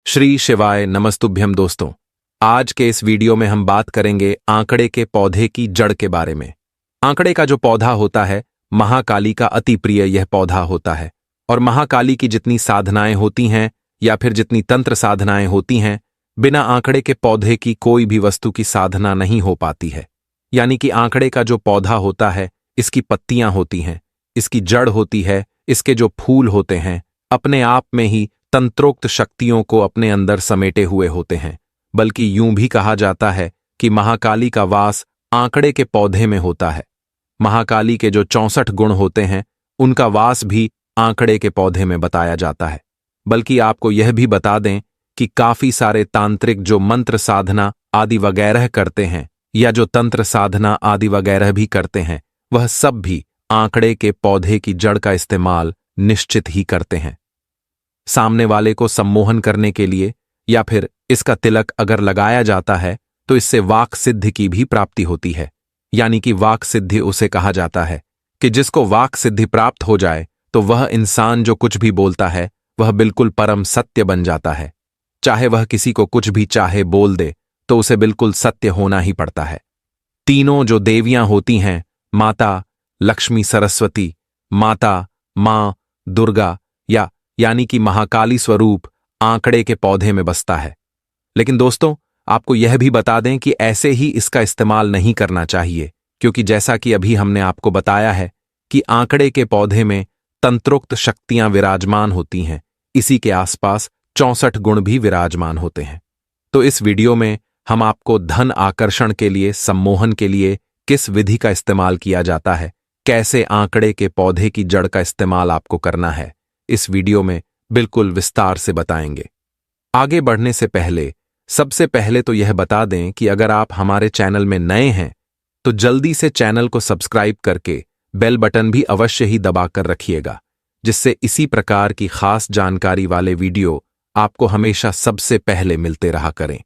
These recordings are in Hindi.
श्री शिवाय नमस्तुभ्यम दोस्तों। आज के इस वीडियो में हम बात करेंगे आंकड़े के पौधे की जड़ के बारे में। आंकड़े का जो पौधा होता है, महाकाली का अति प्रिय यह पौधा होता है और महाकाली की जितनी साधनाएं होती हैं या फिर जितनी तंत्र साधनाएं होती हैं, बिना आंकड़े के पौधे की कोई भी वस्तु की साधना नहीं हो पाती है। यानी कि आंकड़े का जो पौधा होता है, इसकी पत्तियां होती हैं, इसकी जड़ होती है, इसके जो फूल होते हैं, अपने आप में ही तंत्रोक्त शक्तियों को अपने अंदर समेटे हुए होते हैं। बल्कि यूं भी कहा जाता है कि महाकाली का वास आंकड़े के पौधे में होता है। महाकाली के जो 64 गुण होते हैं, उनका वास भी आंकड़े के पौधे में बताया जाता है। बल्कि आपको यह भी बता दें कि काफी सारे तांत्रिक जो मंत्र साधना आदि वगैरह करते हैं या जो तंत्र साधना आदि वगैरह भी करते हैं, वह सब भी आंकड़े के पौधे की जड़ का इस्तेमाल निश्चित ही करते हैं। सामने वाले को सम्मोहन करने के लिए या फिर इसका तिलक अगर लगाया जाता है तो इससे वाक सिद्धि की भी प्राप्ति होती है। यानी कि वाक सिद्धि उसे कहा जाता है कि जिसको वाक सिद्धि प्राप्त हो जाए तो वह इंसान जो कुछ भी बोलता है वह बिल्कुल परम सत्य बन जाता है। चाहे वह किसी को कुछ भी चाहे बोल दे तो उसे बिल्कुल सत्य होना ही पड़ता है। तीनों जो देवियां होती हैं, माता लक्ष्मी सरस्वती, माता मां दुर्गा यानी कि महाकाली स्वरूप आंकड़े के पौधे में बसता है। लेकिन दोस्तों, आपको यह भी बता दें कि ऐसे ही इसका इस्तेमाल नहीं करना चाहिए, क्योंकि जैसा कि अभी हमने आपको बताया है कि आंकड़े के पौधे में तंत्रोक्त शक्तियां विराजमान होती हैं, इसी के आसपास 64 गुण भी विराजमान होते हैं। तो इस वीडियो में हम आपको धन आकर्षण के लिए, सम्मोहन के लिए किस विधि का इस्तेमाल किया जाता है, कैसे आंकड़े के पौधे की जड़ का इस्तेमाल आपको करना है, इस वीडियो में बिल्कुल विस्तार से बताएंगे। आगे बढ़ने से पहले सबसे पहले तो यह बता दें कि अगर आप हमारे चैनल में नए हैं तो जल्दी से चैनल को सब्सक्राइब करके बेल बटन भी अवश्य ही दबाकर रखिएगा, जिससे इसी प्रकार की खास जानकारी वाले वीडियो आपको हमेशा सबसे पहले मिलते रहा करें।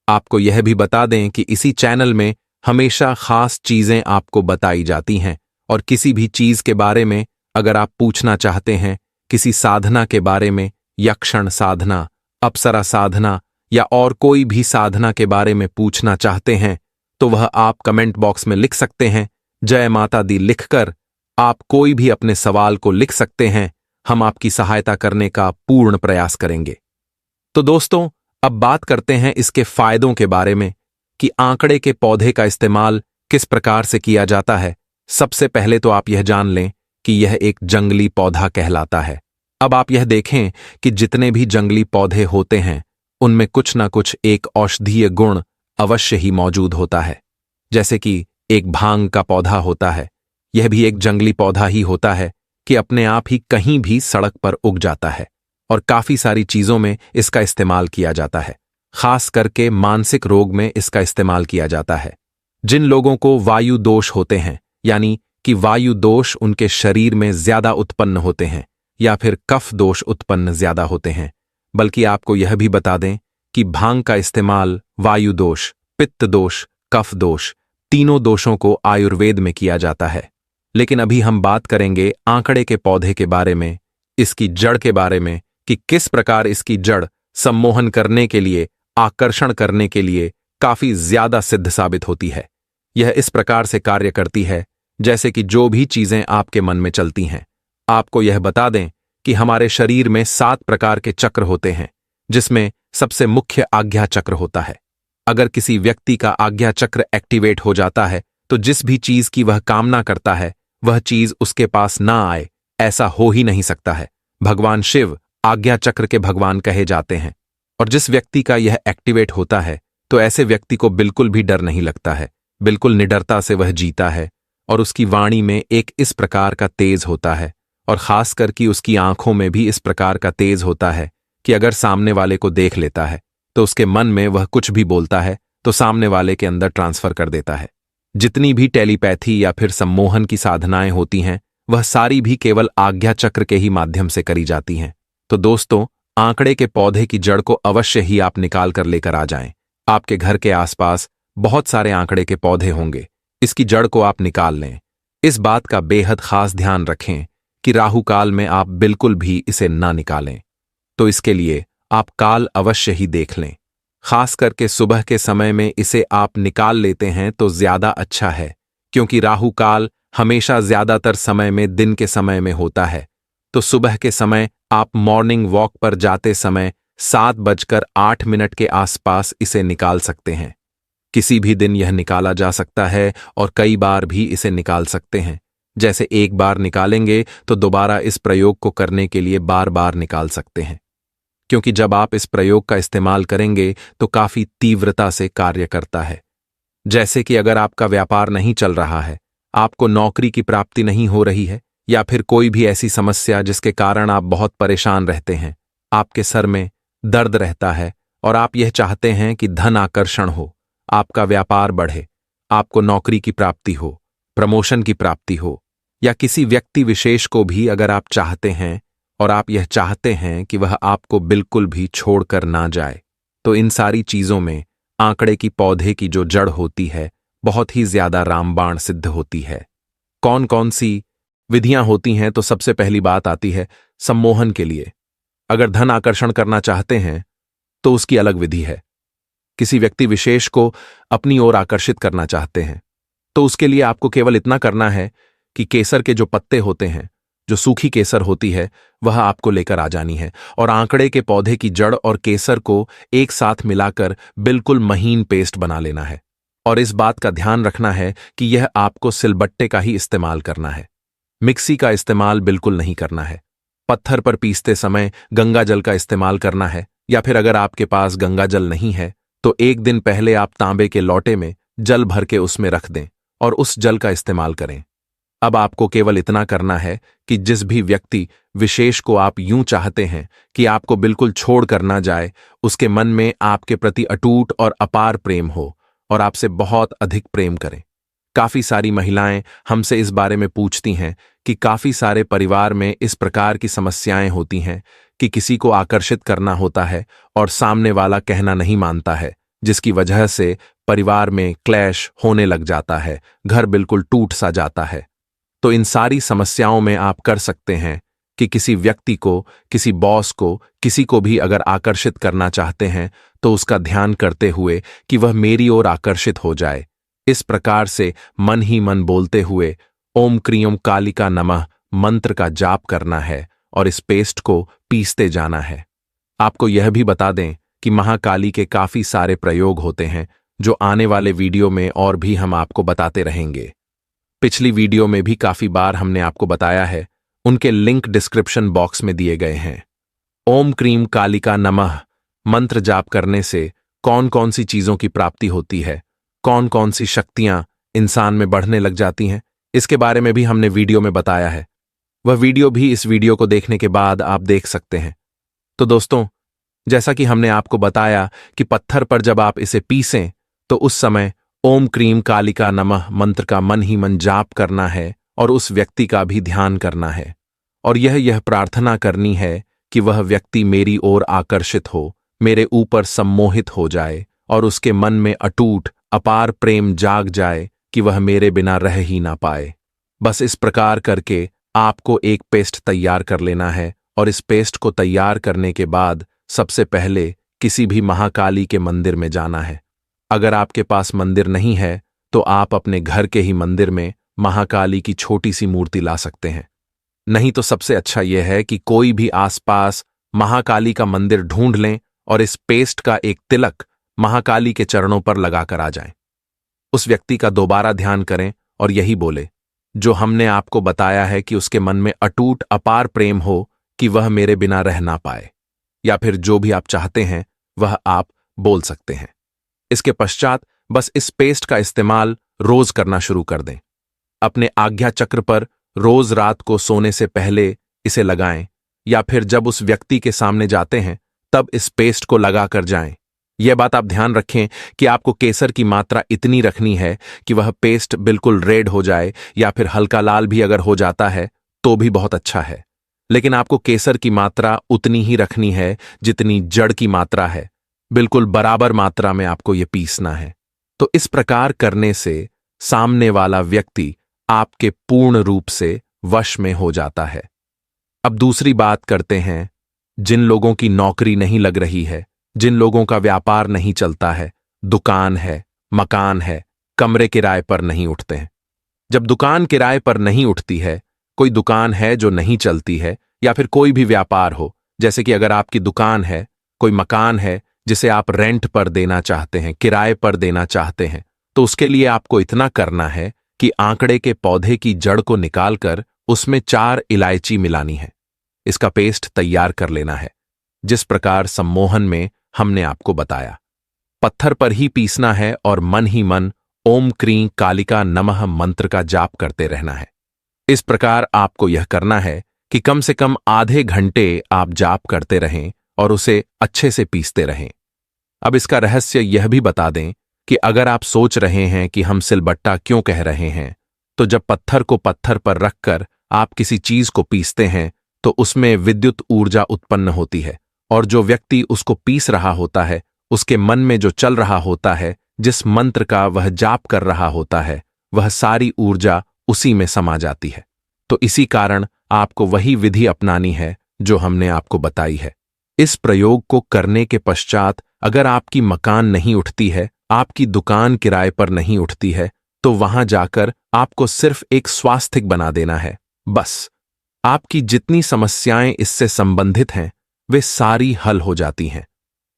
आपको यह भी बता दें कि इसी चैनल में हमेशा खास चीजें आपको बताई जाती हैं और किसी भी चीज के बारे में अगर आप पूछना चाहते हैं, किसी साधना के बारे में, यक्षण साधना, अप्सरा साधना या और कोई भी साधना के बारे में पूछना चाहते हैं, तो वह आप कमेंट बॉक्स में लिख सकते हैं। जय माता दी लिखकर आप कोई भी अपने सवाल को लिख सकते हैं। हम आपकी सहायता करने का पूर्ण प्रयास करेंगे। तो दोस्तों, अब बात करते हैं इसके फायदों के बारे में कि आंकड़े के पौधे का इस्तेमाल किस प्रकार से किया जाता है। सबसे पहले तो आप यह जान लें कि यह एक जंगली पौधा कहलाता है। अब आप यह देखें कि जितने भी जंगली पौधे होते हैं, उनमें कुछ ना कुछ एक औषधीय गुण अवश्य ही मौजूद होता है। जैसे कि एक भांग का पौधा होता है, यह भी एक जंगली पौधा ही होता है कि अपने आप ही कहीं भी सड़क पर उग जाता है और काफी सारी चीजों में इसका इस्तेमाल किया जाता है। खास करके मानसिक रोग में इसका इस्तेमाल किया जाता है। जिन लोगों को वायु दोष होते हैं, यानी कि वायु दोष उनके शरीर में ज्यादा उत्पन्न होते हैं या फिर कफ दोष उत्पन्न ज्यादा होते हैं। बल्कि आपको यह भी बता दें कि भांग का इस्तेमाल वायु दोष, पित्त दोष, कफ दोष, तीनों दोषों को आयुर्वेद में किया जाता है। लेकिन अभी हम बात करेंगे आंकड़े के पौधे के बारे में, इसकी जड़ के बारे में कि किस प्रकार इसकी जड़ सम्मोहन करने के लिए, आकर्षण करने के लिए काफी ज्यादा सिद्ध साबित होती है। यह इस प्रकार से कार्य करती है जैसे कि जो भी चीजें आपके मन में चलती हैं। आपको यह बता दें कि हमारे शरीर में 7 प्रकार के चक्र होते हैं, जिसमें सबसे मुख्य आज्ञा चक्र होता है। अगर किसी व्यक्ति का आज्ञा चक्र एक्टिवेट हो जाता है तो जिस भी चीज की वह कामना करता है, वह चीज उसके पास ना आए, ऐसा हो ही नहीं सकता है। भगवान शिव आज्ञा चक्र के भगवान कहे जाते हैं और जिस व्यक्ति का यह एक्टिवेट होता है तो ऐसे व्यक्ति को बिल्कुल भी डर नहीं लगता है। बिल्कुल निडरता से वह जीता है और उसकी वाणी में एक इस प्रकार का तेज होता है और खासकर कि उसकी आंखों में भी इस प्रकार का तेज होता है कि अगर सामने वाले को देख लेता है तो उसके मन में वह कुछ भी बोलता है तो सामने वाले के अंदर ट्रांसफर कर देता है। जितनी भी टेलीपैथी या फिर सम्मोहन की साधनाएं होती हैं, वह सारी भी केवल आज्ञा चक्र के ही माध्यम से करी जाती हैं। तो दोस्तों, आंकड़े के पौधे की जड़ को अवश्य ही आप निकाल कर लेकर आ जाएं। आपके घर के आसपास बहुत सारे आंकड़े के पौधे होंगे, इसकी जड़ को आप निकाल लें। इस बात का बेहद खास ध्यान रखें कि राहु काल में आप बिल्कुल भी इसे ना निकालें। तो इसके लिए आप काल अवश्य ही देख लें। खास करके सुबह के समय में इसे आप निकाल लेते हैं तो ज्यादा अच्छा है, क्योंकि राहु काल हमेशा ज्यादातर समय में दिन के समय में होता है। तो सुबह के समय आप मॉर्निंग वॉक पर जाते समय 7:08 के आसपास इसे निकाल सकते हैं। किसी भी दिन यह निकाला जा सकता है और कई बार भी इसे निकाल सकते हैं। जैसे एक बार निकालेंगे तो दोबारा इस प्रयोग को करने के लिए बार बार निकाल सकते हैं, क्योंकि जब आप इस प्रयोग का इस्तेमाल करेंगे तो काफी तीव्रता से कार्य करता है। जैसे कि अगर आपका व्यापार नहीं चल रहा है, आपको नौकरी की प्राप्ति नहीं हो रही है, या फिर कोई भी ऐसी समस्या जिसके कारण आप बहुत परेशान रहते हैं, आपके सर में दर्द रहता है और आप यह चाहते हैं कि धन आकर्षण हो, आपका व्यापार बढ़े, आपको नौकरी की प्राप्ति हो, प्रमोशन की प्राप्ति हो, या किसी व्यक्ति विशेष को भी अगर आप चाहते हैं और आप यह चाहते हैं कि वह आपको बिल्कुल भी छोड़कर ना जाए, तो इन सारी चीजों में आंकड़े की पौधे की जो जड़ होती है बहुत ही ज्यादा रामबाण सिद्ध होती है। कौन कौन सी विधियां होती हैं? तो सबसे पहली बात आती है सम्मोहन के लिए। अगर धन आकर्षण करना चाहते हैं तो उसकी अलग विधि है। किसी व्यक्ति विशेष को अपनी ओर आकर्षित करना चाहते हैं तो उसके लिए आपको केवल इतना करना है कि केसर के जो पत्ते होते हैं, जो सूखी केसर होती है, वह आपको लेकर आ जानी है और आंकड़े के पौधे की जड़ और केसर को एक साथ मिलाकर बिल्कुल महीन पेस्ट बना लेना है। और इस बात का ध्यान रखना है कि यह आपको सिलबट्टे का ही इस्तेमाल करना है, मिक्सी का इस्तेमाल बिल्कुल नहीं करना है। पत्थर पर पीसते समय गंगा जल का इस्तेमाल करना है, या फिर अगर आपके पास गंगा जल नहीं है तो एक दिन पहले आप तांबे के लोटे में जल भर के उसमें रख दें और उस जल का इस्तेमाल करें। अब आपको केवल इतना करना है कि जिस भी व्यक्ति विशेष को आप यूं चाहते हैं कि आपको बिल्कुल छोड़ कर ना जाए, उसके मन में आपके प्रति अटूट और अपार प्रेम हो और आपसे बहुत अधिक प्रेम करें। काफी सारी महिलाएं हमसे इस बारे में पूछती हैं कि काफी सारे परिवार में इस प्रकार की समस्याएं होती हैं कि किसी को आकर्षित करना होता है और सामने वाला कहना नहीं मानता है, जिसकी वजह से परिवार में क्लैश होने लग जाता है, घर बिल्कुल टूट सा जाता है। तो इन सारी समस्याओं में आप कर सकते हैं कि किसी व्यक्ति को, किसी बॉस को, किसी को भी अगर आकर्षित करना चाहते हैं तो उसका ध्यान करते हुए कि वह मेरी ओर आकर्षित हो जाए, इस प्रकार से मन ही मन बोलते हुए ओम क्रीम कालिका नमः मंत्र का जाप करना है और इस पेस्ट को पीसते जाना है। आपको यह भी बता दें कि महाकाली के काफी सारे प्रयोग होते हैं जो आने वाले वीडियो में और भी हम आपको बताते रहेंगे। पिछली वीडियो में भी काफी बार हमने आपको बताया है, उनके लिंक डिस्क्रिप्शन बॉक्स में दिए गए हैं। ओम क्रीम कालिका नमः मंत्र जाप करने से कौन कौन सी चीजों की प्राप्ति होती है, कौन कौन सी शक्तियां इंसान में बढ़ने लग जाती हैं, इसके बारे में भी हमने वीडियो में बताया है। वह वीडियो भी इस वीडियो को देखने के बाद आप देख सकते हैं। तो दोस्तों, जैसा कि हमने आपको बताया कि पत्थर पर जब आप इसे पीसें तो उस समय ओम क्रीम कालिका नमः मंत्र का मन ही मन जाप करना है और उस व्यक्ति का भी ध्यान करना है और यह प्रार्थना करनी है कि वह व्यक्ति मेरी ओर आकर्षित हो, मेरे ऊपर सम्मोहित हो जाए और उसके मन में अटूट अपार प्रेम जाग जाए कि वह मेरे बिना रह ही ना पाए। बस इस प्रकार करके आपको एक पेस्ट तैयार कर लेना है और इस पेस्ट को तैयार करने के बाद सबसे पहले किसी भी महाकाली के मंदिर में जाना है। अगर आपके पास मंदिर नहीं है तो आप अपने घर के ही मंदिर में महाकाली की छोटी सी मूर्ति ला सकते हैं। नहीं तो सबसे अच्छा यह है कि कोई भी आसपास महाकाली का मंदिर ढूंढ लें और इस पेस्ट का एक तिलक महाकाली के चरणों पर लगाकर आ जाएं। उस व्यक्ति का दोबारा ध्यान करें और यही बोले जो हमने आपको बताया है कि उसके मन में अटूट अपार प्रेम हो कि वह मेरे बिना रह ना पाए, या फिर जो भी आप चाहते हैं वह आप बोल सकते हैं। इसके पश्चात बस इस पेस्ट का इस्तेमाल रोज करना शुरू कर दें। अपने आज्ञा चक्र पर रोज रात को सोने से पहले इसे लगाएं, या फिर जब उस व्यक्ति के सामने जाते हैं तब इस पेस्ट को लगाकर जाएं। यह बात आप ध्यान रखें कि आपको केसर की मात्रा इतनी रखनी है कि वह पेस्ट बिल्कुल रेड हो जाए, या फिर हल्का लाल भी अगर हो जाता है तो भी बहुत अच्छा है, लेकिन आपको केसर की मात्रा उतनी ही रखनी है जितनी जड़ की मात्रा है। बिल्कुल बराबर मात्रा में आपको यह पीसना है। तो इस प्रकार करने से सामने वाला व्यक्ति आपके पूर्ण रूप से वश में हो जाता है। अब दूसरी बात करते हैं जिन लोगों की नौकरी नहीं लग रही है, जिन लोगों का व्यापार नहीं चलता है, दुकान है, मकान है, कमरे किराए पर नहीं उठते हैं। जब दुकान किराए पर नहीं उठती है, कोई दुकान है जो नहीं चलती है, या फिर कोई भी व्यापार हो, जैसे कि अगर आपकी दुकान है, कोई मकान है जिसे आप रेंट पर देना चाहते हैं, किराए पर देना चाहते हैं, तो उसके लिए आपको इतना करना है कि आंकड़े के पौधे की जड़ को निकालकर उसमें 4 इलायची मिलानी है। इसका पेस्ट तैयार कर लेना है, जिस प्रकार सम्मोहन में हमने आपको बताया। पत्थर पर ही पीसना है और मन ही मन ओम क्रीं कालिका नमः मंत्र का जाप करते रहना है। इस प्रकार आपको यह करना है कि कम से कम आधे घंटे आप जाप करते रहें और उसे अच्छे से पीसते रहें। अब इसका रहस्य यह भी बता दें कि अगर आप सोच रहे हैं कि हम सिलबट्टा क्यों कह रहे हैं, तो जब पत्थर को पत्थर पर रखकर आप किसी चीज को पीसते हैं तो उसमें विद्युत ऊर्जा उत्पन्न होती है, और जो व्यक्ति उसको पीस रहा होता है उसके मन में जो चल रहा होता है, जिस मंत्र का वह जाप कर रहा होता है, वह सारी ऊर्जा उसी में समा जाती है। तो इसी कारण आपको वही विधि अपनानी है जो हमने आपको बताई है। इस प्रयोग को करने के पश्चात अगर आपकी मकान नहीं उठती है, आपकी दुकान किराए पर नहीं उठती है, तो वहां जाकर आपको सिर्फ एक स्वास्थिक बना देना है। बस आपकी जितनी समस्याएं इससे संबंधित हैं वे सारी हल हो जाती हैं।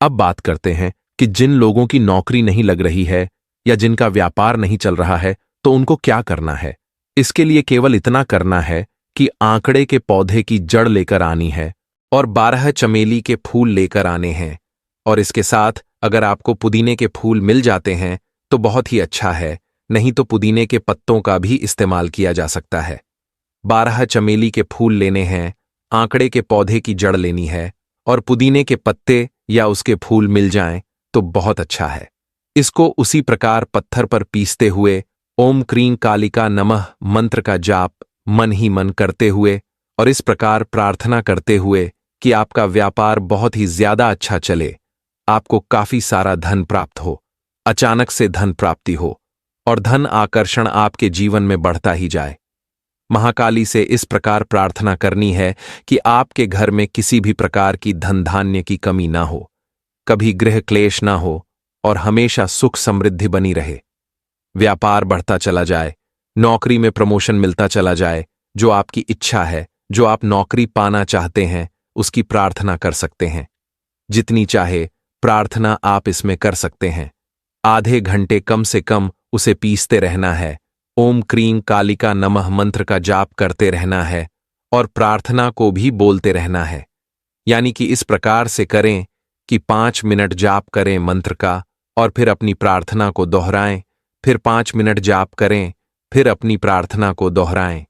अब बात करते हैं कि जिन लोगों की नौकरी नहीं लग रही है या जिनका व्यापार नहीं चल रहा है, तो उनको क्या करना है। इसके लिए केवल इतना करना है कि आंकड़े के पौधे की जड़ लेकर आनी है और 12 चमेली के फूल लेकर आने हैं, और इसके साथ अगर आपको पुदीने के फूल मिल जाते हैं तो बहुत ही अच्छा है, नहीं तो पुदीने के पत्तों का भी इस्तेमाल किया जा सकता है। 12 चमेली के फूल लेने हैं, आंकड़े के पौधे की जड़ लेनी है, और पुदीने के पत्ते या उसके फूल मिल जाएं तो बहुत अच्छा है। इसको उसी प्रकार पत्थर पर पीसते हुए ओम क्रीं कालिका नमः मंत्र का जाप मन ही मन करते हुए और इस प्रकार प्रार्थना करते हुए कि आपका व्यापार बहुत ही ज्यादा अच्छा चले, आपको काफी सारा धन प्राप्त हो, अचानक से धन प्राप्ति हो और धन आकर्षण आपके जीवन में बढ़ता ही जाए। महाकाली से इस प्रकार प्रार्थना करनी है कि आपके घर में किसी भी प्रकार की धन धान्य की कमी ना हो, कभी गृह क्लेश ना हो और हमेशा सुख समृद्धि बनी रहे। व्यापार बढ़ता चला जाए, नौकरी में प्रमोशन मिलता चला जाए। जो आपकी इच्छा है, जो आप नौकरी पाना चाहते हैं, उसकी प्रार्थना कर सकते हैं। जितनी चाहे प्रार्थना आप इसमें कर सकते हैं। आधे घंटे कम से कम उसे पीसते रहना है, ओम क्रीं कालिका नमः मंत्र का जाप करते रहना है और प्रार्थना को भी बोलते रहना है। यानी कि इस प्रकार से करें कि 5 मिनट जाप करें मंत्र का और फिर अपनी प्रार्थना को दोहराएं, फिर 5 मिनट जाप करें, फिर अपनी प्रार्थना को दोहराएं।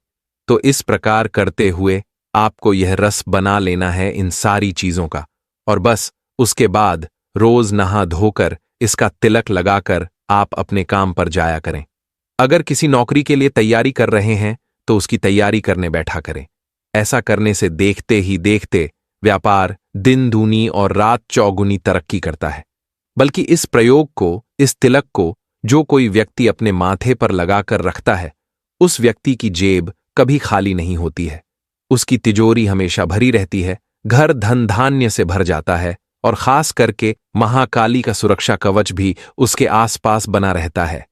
तो इस प्रकार करते हुए आपको यह रस बना लेना है इन सारी चीजों का, और बस उसके बाद रोज नहा धोकर इसका तिलक लगाकर आप अपने काम पर जाया करें। अगर किसी नौकरी के लिए तैयारी कर रहे हैं तो उसकी तैयारी करने बैठा करें। ऐसा करने से देखते ही देखते व्यापार दिन दूनी और रात चौगुनी तरक्की करता है। बल्कि इस प्रयोग को, इस तिलक को जो कोई व्यक्ति अपने माथे पर लगाकर रखता है, उस व्यक्ति की जेब कभी खाली नहीं होती है, उसकी तिजोरी हमेशा भरी रहती है, घर धन धान्य से भर जाता है और खास करके महाकाली का सुरक्षा कवच भी उसके आसपास बना रहता है,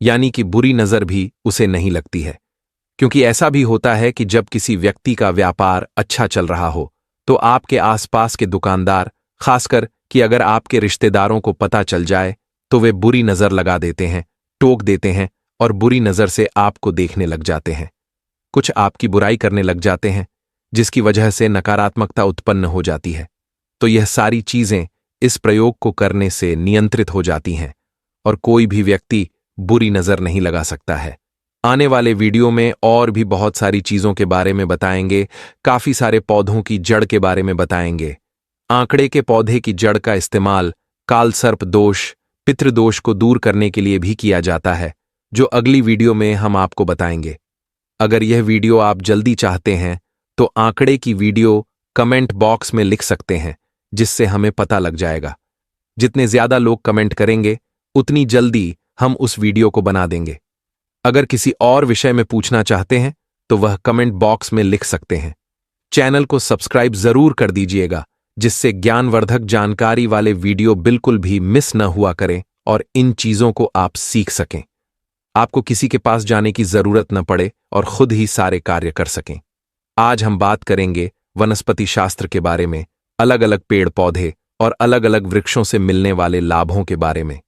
यानी कि बुरी नजर भी उसे नहीं लगती है। क्योंकि ऐसा भी होता है कि जब किसी व्यक्ति का व्यापार अच्छा चल रहा हो तो आपके आसपास के दुकानदार, खासकर कि अगर आपके रिश्तेदारों को पता चल जाए तो वे बुरी नजर लगा देते हैं, टोक देते हैं और बुरी नजर से आपको देखने लग जाते हैं, कुछ आपकी बुराई करने लग जाते हैं, जिसकी वजह से नकारात्मकता उत्पन्न हो जाती है। तो यह सारी चीजें इस प्रयोग को करने से नियंत्रित हो जाती हैं और कोई भी व्यक्ति बुरी नजर नहीं लगा सकता है। आने वाले वीडियो में और भी बहुत सारी चीजों के बारे में बताएंगे, काफी सारे पौधों की जड़ के बारे में बताएंगे। आंकड़े के पौधे की जड़ का इस्तेमाल कालसर्प दोष, पितृदोष को दूर करने के लिए भी किया जाता है, जो अगली वीडियो में हम आपको बताएंगे। अगर यह वीडियो आप जल्दी चाहते हैं तो आंकड़े की वीडियो कमेंट बॉक्स में लिख सकते हैं, जिससे हमें पता लग जाएगा। जितने ज्यादा लोग कमेंट करेंगे उतनी जल्दी हम उस वीडियो को बना देंगे। अगर किसी और विषय में पूछना चाहते हैं तो वह कमेंट बॉक्स में लिख सकते हैं। चैनल को सब्सक्राइब जरूर कर दीजिएगा जिससे ज्ञानवर्धक जानकारी वाले वीडियो बिल्कुल भी मिस न हुआ करें और इन चीजों को आप सीख सकें। आपको किसी के पास जाने की जरूरत न पड़े और खुद ही सारे कार्य कर सकें। आज हम बात करेंगे वनस्पति शास्त्र के बारे में, अलग अलग पेड़ पौधे और अलग अलग वृक्षों से मिलने वाले लाभों के बारे में।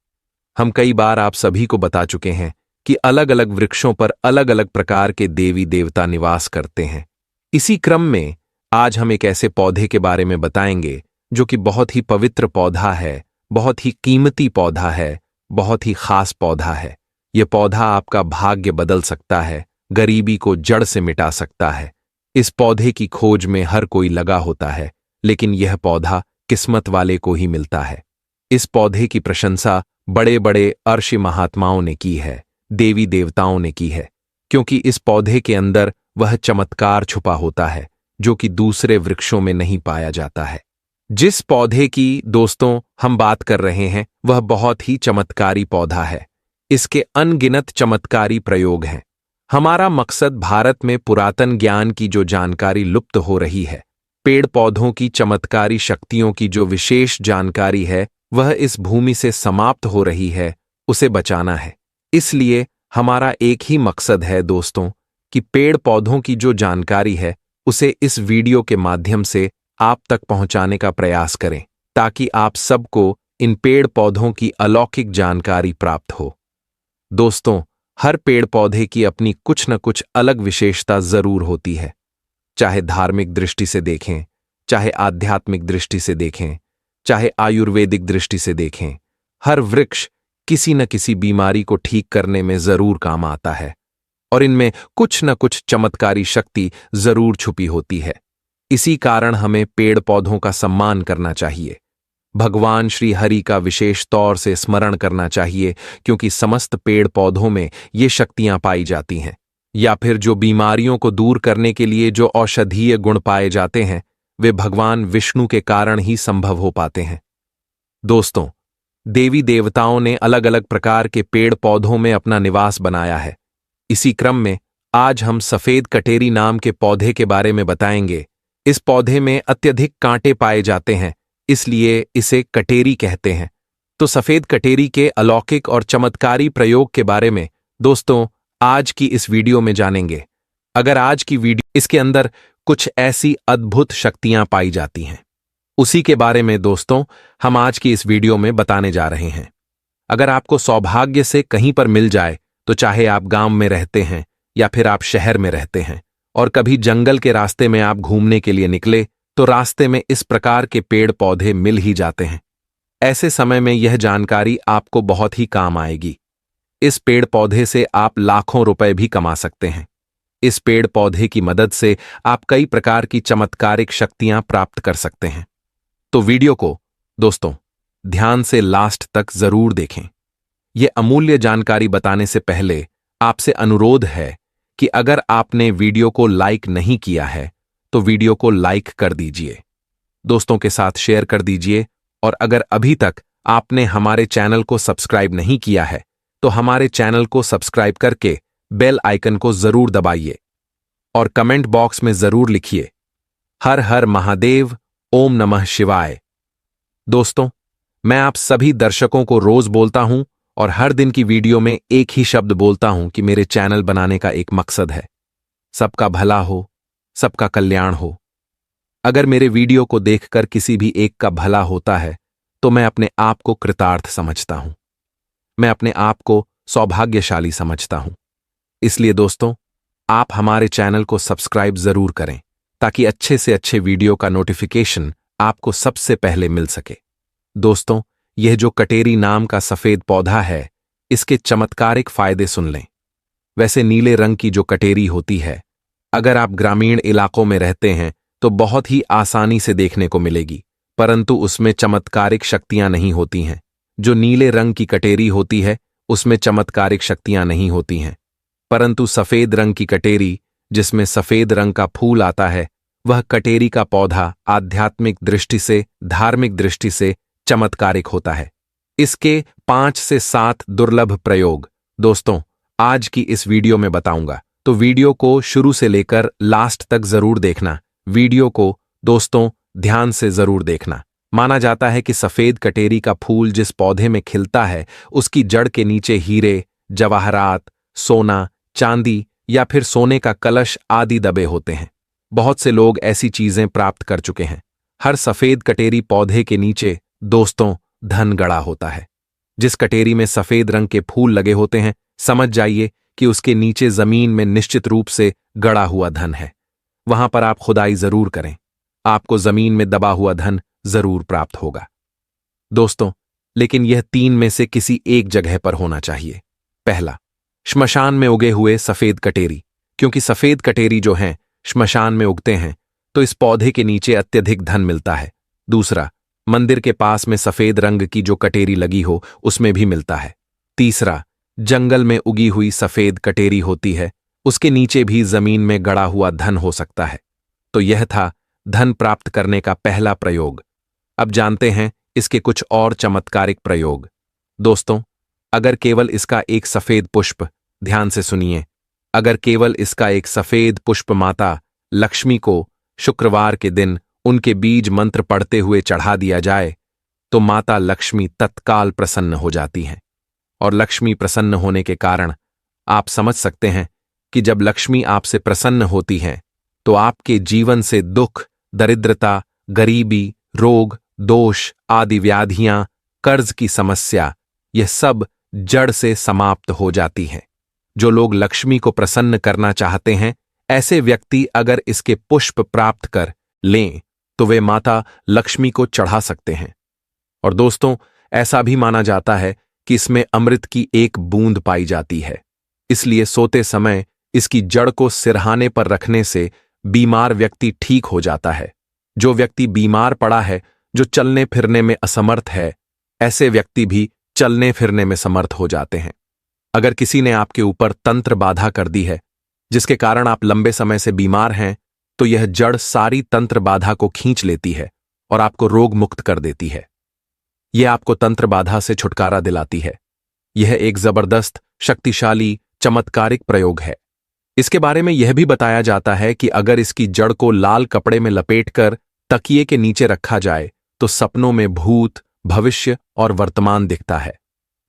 हम कई बार आप सभी को बता चुके हैं कि अलग अलग वृक्षों पर अलग अलग प्रकार के देवी देवता निवास करते हैं। इसी क्रम में आज हम एक ऐसे पौधे के बारे में बताएंगे जो कि बहुत ही पवित्र पौधा है, बहुत ही कीमती पौधा है, बहुत ही खास पौधा है। यह पौधा आपका भाग्य बदल सकता है, गरीबी को जड़ से मिटा सकता है। इस पौधे की खोज में हर कोई लगा होता है, लेकिन यह पौधा किस्मत वाले को ही मिलता है। इस पौधे की प्रशंसा बड़े बड़े अर्षि महात्माओं ने की है, देवी देवताओं ने की है, क्योंकि इस पौधे के अंदर वह चमत्कार छुपा होता है जो कि दूसरे वृक्षों में नहीं पाया जाता है। जिस पौधे की दोस्तों हम बात कर रहे हैं वह बहुत ही चमत्कारी पौधा है। इसके अनगिनत चमत्कारी प्रयोग हैं। हमारा मकसद भारत में पुरातन ज्ञान की जो जानकारी लुप्त हो रही है, पेड़ पौधों की चमत्कारी शक्तियों की जो विशेष जानकारी है वह इस भूमि से समाप्त हो रही है, उसे बचाना है। इसलिए हमारा एक ही मकसद है दोस्तों कि पेड़ पौधों की जो जानकारी है उसे इस वीडियो के माध्यम से आप तक पहुंचाने का प्रयास करें, ताकि आप सबको इन पेड़ पौधों की अलौकिक जानकारी प्राप्त हो। दोस्तों, हर पेड़ पौधे की अपनी कुछ न कुछ अलग विशेषता जरूर होती है। चाहे धार्मिक दृष्टि से देखें, चाहे आध्यात्मिक दृष्टि से देखें, चाहे आयुर्वेदिक दृष्टि से देखें, हर वृक्ष किसी न किसी बीमारी को ठीक करने में जरूर काम आता है और इनमें कुछ न कुछ चमत्कारी शक्ति जरूर छुपी होती है। इसी कारण हमें पेड़ पौधों का सम्मान करना चाहिए, भगवान श्री हरि का विशेष तौर से स्मरण करना चाहिए, क्योंकि समस्त पेड़ पौधों में ये शक्तियां पाई जाती हैं, या फिर जो बीमारियों को दूर करने के लिए जो औषधीय गुण पाए जाते हैं वे भगवान विष्णु के कारण ही संभव हो पाते हैं। दोस्तों, देवी देवताओं ने अलग अलग प्रकार के पेड़ पौधों में अपना निवास बनाया है। इसी क्रम में आज हम सफेद कटेरी नाम के पौधे के बारे में बताएंगे। इस पौधे में अत्यधिक कांटे पाए जाते हैं, इसलिए इसे कटेरी कहते हैं। तो सफेद कटेरी के अलौकिक और चमत्कारी प्रयोग के बारे में दोस्तों आज की इस वीडियो में जानेंगे। अगर आज की वीडियो इसके अंदर कुछ ऐसी अद्भुत शक्तियां पाई जाती हैं, उसी के बारे में दोस्तों हम आज की इस वीडियो में बताने जा रहे हैं। अगर आपको सौभाग्य से कहीं पर मिल जाए, तो चाहे आप गांव में रहते हैं या फिर आप शहर में रहते हैं और कभी जंगल के रास्ते में आप घूमने के लिए निकले, तो रास्ते में इस प्रकार के पेड़ पौधे मिल ही जाते हैं। ऐसे समय में यह जानकारी आपको बहुत ही काम आएगी। इस पेड़ पौधे से आप लाखों रुपए भी कमा सकते हैं। इस पेड़ पौधे की मदद से आप कई प्रकार की चमत्कारिक शक्तियां प्राप्त कर सकते हैं। तो वीडियो को दोस्तों ध्यान से लास्ट तक जरूर देखें। यह अमूल्य जानकारी बताने से पहले आपसे अनुरोध है कि अगर आपने वीडियो को लाइक नहीं किया है तो वीडियो को लाइक कर दीजिए, दोस्तों के साथ शेयर कर दीजिए, और अगर अभी तक आपने हमारे चैनल को सब्सक्राइब नहीं किया है तो हमारे चैनल को सब्सक्राइब करके बेल आइकन को जरूर दबाइए और कमेंट बॉक्स में जरूर लिखिए हर हर महादेव, ओम नमः शिवाय। दोस्तों, मैं आप सभी दर्शकों को रोज बोलता हूं और हर दिन की वीडियो में एक ही शब्द बोलता हूं कि मेरे चैनल बनाने का एक मकसद है, सबका भला हो, सबका कल्याण हो। अगर मेरे वीडियो को देखकर किसी भी एक का भला होता है तो मैं अपने आप को कृतार्थ समझता हूं, मैं अपने आप को सौभाग्यशाली समझता हूं। इसलिए दोस्तों, आप हमारे चैनल को सब्सक्राइब जरूर करें ताकि अच्छे से अच्छे वीडियो का नोटिफिकेशन आपको सबसे पहले मिल सके। दोस्तों, यह जो कटेरी नाम का सफेद पौधा है, इसके चमत्कारिक फायदे सुन लें। वैसे नीले रंग की जो कटेरी होती है, अगर आप ग्रामीण इलाकों में रहते हैं तो बहुत ही आसानी से देखने को मिलेगी, परंतु उसमें चमत्कारिक शक्तियां नहीं होती हैं। जो नीले रंग की कटेरी होती है उसमें चमत्कारिक शक्तियां नहीं होती हैं, परंतु सफेद रंग की कटेरी जिसमें सफेद रंग का फूल आता है, वह कटेरी का पौधा आध्यात्मिक दृष्टि से, धार्मिक दृष्टि से चमत्कारिक होता है। इसके 5 से 7 दुर्लभ प्रयोग दोस्तों आज की इस वीडियो में बताऊंगा, तो वीडियो को शुरू से लेकर लास्ट तक जरूर देखना। वीडियो को दोस्तों ध्यान से जरूर देखना। माना जाता है कि सफेद कटेरी का फूल जिस पौधे में खिलता है उसकी जड़ के नीचे हीरे, जवाहरात, सोना, चांदी या फिर सोने का कलश आदि दबे होते हैं। बहुत से लोग ऐसी चीजें प्राप्त कर चुके हैं। हर सफेद कटेरी पौधे के नीचे दोस्तों धन गड़ा होता है। जिस कटेरी में सफेद रंग के फूल लगे होते हैं, समझ जाइए कि उसके नीचे जमीन में निश्चित रूप से गड़ा हुआ धन है। वहां पर आप खुदाई जरूर करें, आपको जमीन में दबा हुआ धन जरूर प्राप्त होगा। दोस्तों, लेकिन यह तीन में से किसी एक जगह पर होना चाहिए। पहला, श्मशान में उगे हुए सफेद कटेरी, क्योंकि सफेद कटेरी जो हैं श्मशान में उगते हैं तो इस पौधे के नीचे अत्यधिक धन मिलता है। दूसरा, मंदिर के पास में सफेद रंग की जो कटेरी लगी हो उसमें भी मिलता है। तीसरा, जंगल में उगी हुई सफेद कटेरी होती है, उसके नीचे भी जमीन में गड़ा हुआ धन हो सकता है। तो यह था धन प्राप्त करने का पहला प्रयोग। अब जानते हैं इसके कुछ और चमत्कारिक प्रयोग। दोस्तों, अगर केवल इसका एक सफेद पुष्प, ध्यान से सुनिए, अगर केवल इसका एक सफेद पुष्प माता लक्ष्मी को शुक्रवार के दिन उनके बीज मंत्र पढ़ते हुए चढ़ा दिया जाए तो माता लक्ष्मी तत्काल प्रसन्न हो जाती हैं। और लक्ष्मी प्रसन्न होने के कारण आप समझ सकते हैं कि जब लक्ष्मी आपसे प्रसन्न होती हैं तो आपके जीवन से दुख, दरिद्रता, गरीबी, रोग, दोष आदि व्याधियां, कर्ज की समस्या, यह सब जड़ से समाप्त हो जाती हैं। जो लोग लक्ष्मी को प्रसन्न करना चाहते हैं, ऐसे व्यक्ति अगर इसके पुष्प प्राप्त कर लें तो वे माता लक्ष्मी को चढ़ा सकते हैं। और दोस्तों, ऐसा भी माना जाता है कि इसमें अमृत की एक बूंद पाई जाती है, इसलिए सोते समय इसकी जड़ को सिरहाने पर रखने से बीमार व्यक्ति ठीक हो जाता है। जो व्यक्ति बीमार पड़ा है, जो चलने फिरने में असमर्थ है, ऐसे व्यक्ति भी चलने फिरने में समर्थ हो जाते हैं। अगर किसी ने आपके ऊपर तंत्र बाधा कर दी है जिसके कारण आप लंबे समय से बीमार हैं, तो यह जड़ सारी तंत्र बाधा को खींच लेती है और आपको रोग मुक्त कर देती है। यह आपको तंत्र बाधा से छुटकारा दिलाती है। यह एक जबरदस्त, शक्तिशाली, चमत्कारिक प्रयोग है। इसके बारे में यह भी बताया जाता है कि अगर इसकी जड़ को लाल कपड़े में लपेटकर तकिए के नीचे रखा जाए तो सपनों में भूत, भविष्य और वर्तमान दिखता है।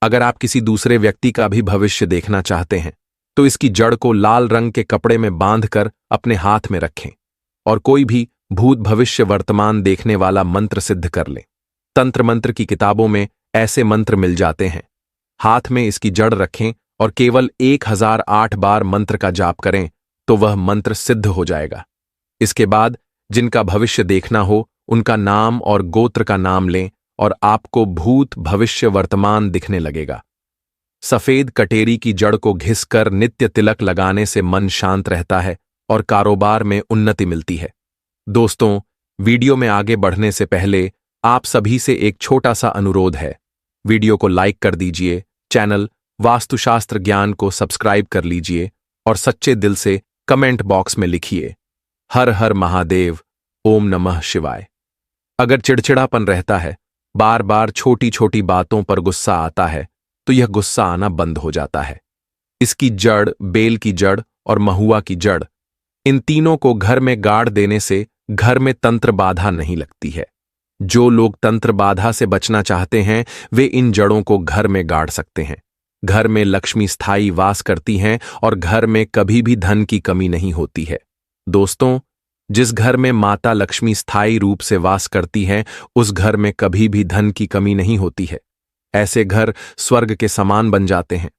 अगर आप किसी दूसरे व्यक्ति का भी भविष्य देखना चाहते हैं तो इसकी जड़ को लाल रंग के कपड़े में बांधकर अपने हाथ में रखें और कोई भी भूत, भविष्य, वर्तमान देखने वाला मंत्र सिद्ध कर लें। तंत्र मंत्र की किताबों में ऐसे मंत्र मिल जाते हैं। हाथ में इसकी जड़ रखें और केवल 1008 बार मंत्र का जाप करें तो वह मंत्र सिद्ध हो जाएगा। इसके बाद जिनका भविष्य देखना हो उनका नाम और गोत्र का नाम लें और आपको भूत, भविष्य, वर्तमान दिखने लगेगा। सफेद कटेरी की जड़ को घिसकर नित्य तिलक लगाने से मन शांत रहता है और कारोबार में उन्नति मिलती है। दोस्तों, वीडियो में आगे बढ़ने से पहले आप सभी से एक छोटा सा अनुरोध है। वीडियो को लाइक कर दीजिए, चैनल वास्तुशास्त्र ज्ञान को सब्सक्राइब कर लीजिए और सच्चे दिल से कमेंट बॉक्स में लिखिए हर हर महादेव, ओम नमः शिवाय। अगर चिड़चिड़ापन रहता है, बार बार छोटी छोटी बातों पर गुस्सा आता है, तो यह गुस्सा आना बंद हो जाता है। इसकी जड़, बेल की जड़ और महुआ की जड़, इन तीनों को घर में गाड़ देने से घर में तंत्र बाधा नहीं लगती है। जो लोग तंत्र बाधा से बचना चाहते हैं वे इन जड़ों को घर में गाड़ सकते हैं। घर में लक्ष्मी स्थायी वास करती हैं और घर में कभी भी धन की कमी नहीं होती है। दोस्तों, जिस घर में माता लक्ष्मी स्थायी रूप से वास करती हैं उस घर में कभी भी धन की कमी नहीं होती है। ऐसे घर स्वर्ग के समान बन जाते हैं।